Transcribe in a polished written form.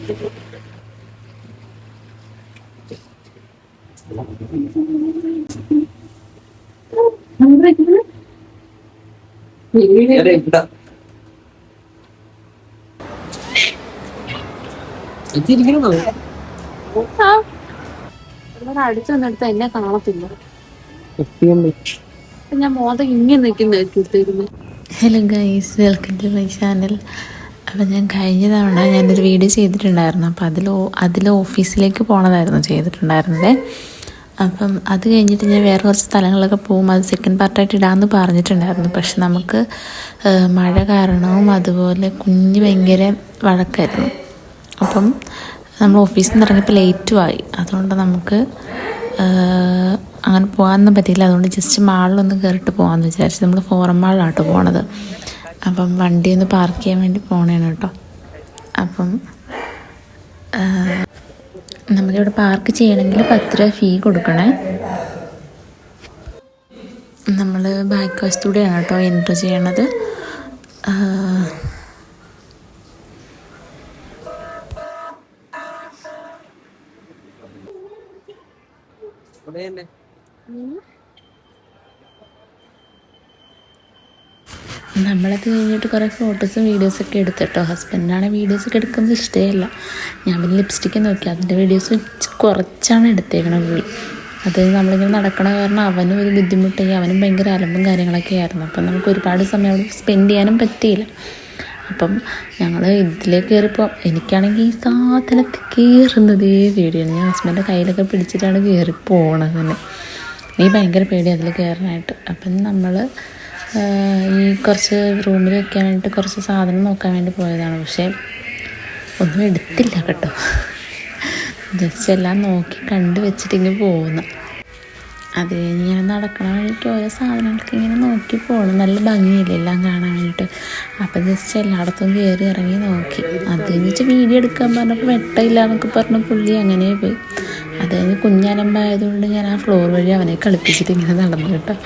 അടുത്ത് വന്നെടുത്ത് എന്നെ കാണത്തില്ല. ഞാൻ മോദം ഇങ്ങനെ നിൽക്കുന്ന. Hello guys, welcome to my channel. അപ്പം ഞാൻ കഴിഞ്ഞ തവണ ഞാനൊരു വീഡിയോ ചെയ്തിട്ടുണ്ടായിരുന്നു. അപ്പോൾ അതിൽ ഓഫീസിലേക്ക് പോകണതായിരുന്നു ചെയ്തിട്ടുണ്ടായിരുന്നത്. അപ്പം അത് കഴിഞ്ഞിട്ട് ഞാൻ വേറെ കുറച്ച് സ്ഥലങ്ങളിലൊക്കെ പോകും, അത് സെക്കൻഡ് പാർട്ടായിട്ട് ഇടാമെന്ന് പറഞ്ഞിട്ടുണ്ടായിരുന്നു. പക്ഷെ നമുക്ക് മഴ കാരണവും അതുപോലെ കുഞ്ഞ് ഭയങ്കര വഴക്കായിരുന്നു. അപ്പം നമ്മൾ ഓഫീസിൽ നിന്ന് ഇറങ്ങിയപ്പോൾ ലേറ്റും ആയി. അതുകൊണ്ട് നമുക്ക് അങ്ങനെ പോകാനൊന്നും പറ്റിയില്ല. അതുകൊണ്ട് ജസ്റ്റ് മാളിലൊന്ന് കയറിയിട്ട് പോകാമെന്ന് വിചാരിച്ചു. നമ്മൾ ഫോറം മാളിലാട്ടോ പോണത്. അപ്പം വണ്ടി ഒന്ന് പാർക്ക് ചെയ്യാൻ വേണ്ടി പോകണേണ് കേട്ടോ. അപ്പം നമുക്കിവിടെ പാർക്ക് ചെയ്യണമെങ്കിൽ 10 രൂപ ഫീ കൊടുക്കണേ. നമ്മൾ ബാക്ക് വശത്തൂടെയാണ് കേട്ടോ എൻട്രി ചെയ്യണത്. നമ്മളത് കഴിഞ്ഞിട്ട് കുറേ ഫോട്ടോസും വീഡിയോസൊക്കെ എടുത്തിട്ടോ. ഹസ്ബൻഡിനാണ് വീഡിയോസൊക്കെ എടുക്കുന്നത് ഇഷ്ടമല്ല. ഞാൻ പിന്നെ ലിപ്സ്റ്റിക്ക് നോക്കി, അതിൻ്റെ വീഡിയോസ് കുറച്ചാണ് എടുത്തേക്കണത് പുള്ളി. അത് നമ്മളിങ്ങനെ നടക്കണ കാരണം അവനും ഒരു ബുദ്ധിമുട്ടായി. അവനും ഭയങ്കര അലമ്പും കാര്യങ്ങളൊക്കെ ആയിരുന്നു. അപ്പം നമുക്ക് ഒരുപാട് സമയം അവിടെ സ്പെൻഡ് ചെയ്യാനും പറ്റിയില്ല. അപ്പം ഞങ്ങൾ ഇതിലേക്ക് കയറിപ്പോൾ എനിക്കാണെങ്കിൽ ഈ സാധനത്തിൽ കയറുന്നതേ പേടിയാണ്. ഞാൻ ഹസ്ബൻഡിൻ്റെ കയ്യിലൊക്കെ പിടിച്ചിട്ടാണ് കയറി പോകണത് തന്നെ. എനിക്ക് ഭയങ്കര പേടിയാണ് അതിൽ കയറാനായിട്ട്. അപ്പം നമ്മൾ ഈ കുറച്ച് റൂമിൽ വയ്ക്കാൻ വേണ്ടിയിട്ട് കുറച്ച് സാധനം നോക്കാൻ വേണ്ടി പോയതാണ്. പക്ഷേ ഒന്നും എടുത്തില്ല കേട്ടോ. ജസ്റ്റ് എല്ലാം നോക്കി കണ്ട് വെച്ചിട്ടിങ്ങനെ പോകുന്നു. അത് കഴിഞ്ഞ് ഇങ്ങനെ നടക്കണ വേണ്ടിയിട്ട് ഓരോ സാധനങ്ങൾക്ക് ഇങ്ങനെ നോക്കി പോകണം. നല്ല ഭംഗിയില്ല എല്ലാം കാണാൻ വേണ്ടിയിട്ട്. അപ്പം ജസ്റ്റ് എല്ലായിടത്തും കയറി ഇറങ്ങി നോക്കി. അത് കഴിഞ്ഞിട്ട് വീഡിയോ എടുക്കാൻ പറഞ്ഞപ്പോൾ വെട്ടമില്ല എന്നൊക്കെ പറഞ്ഞ പുള്ളി അങ്ങനെ പോയി. അത് കഴിഞ്ഞ് കുഞ്ഞാലമ്പായതുകൊണ്ട് ഞാൻ ആ ഫ്ലോർ വഴി അവനെ കളിപ്പിച്ചിട്ട് ഇങ്ങനെ നടന്നു കേട്ടോ.